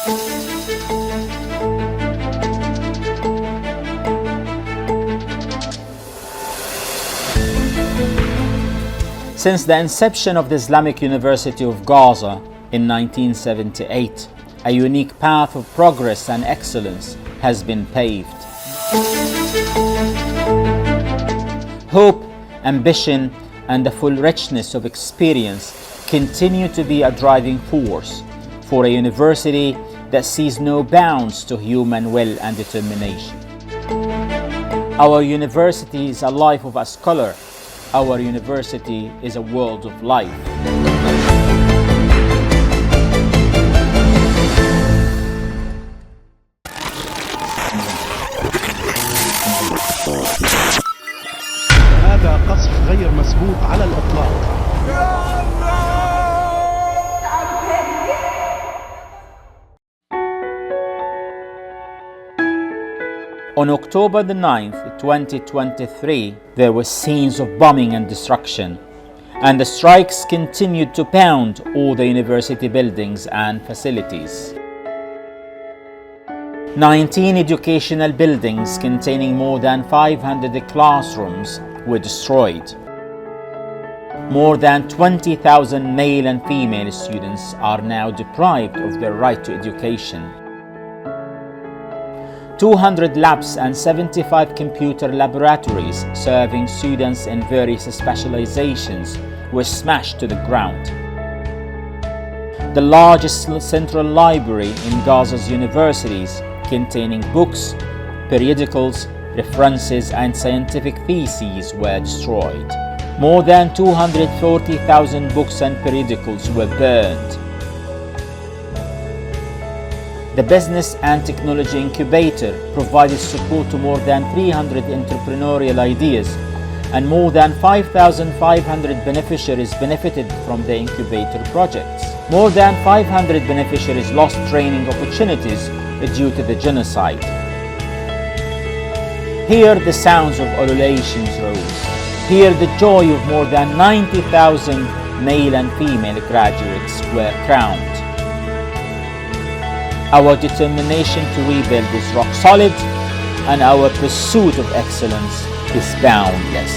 Since the inception of the Islamic University of Gaza in 1978, a unique path of progress and excellence has been paved. Hope, ambition, and the full richness of experience continue to be a driving force for a university that sees no bounds to human will and determination. Our university is a life of a scholar. Our university is a world of life. هذا قصف غير مسبوق على الإطلاق. On October the 9th, 2023, there were scenes of bombing and destruction, and the strikes continued to pound all the university buildings and facilities. 19 educational buildings containing more than 500 classrooms were destroyed. More than 20,000 male and female students are now deprived of their right to education. 200 labs and 75 computer laboratories serving students in various specializations were smashed to the ground. The largest central library in Gaza's universities, containing books, periodicals, references, and scientific theses, were destroyed. More than 240,000 books and periodicals were burned. The Business and Technology Incubator provided support to more than 300 entrepreneurial ideas, and more than 5,500 beneficiaries benefited from the incubator projects. More than 500 beneficiaries lost training opportunities due to the genocide. Hear the sounds of ululations rose. Hear the joy of more than 90,000 male and female graduates were crowned. Our determination to rebuild is rock solid, and our pursuit of excellence is boundless.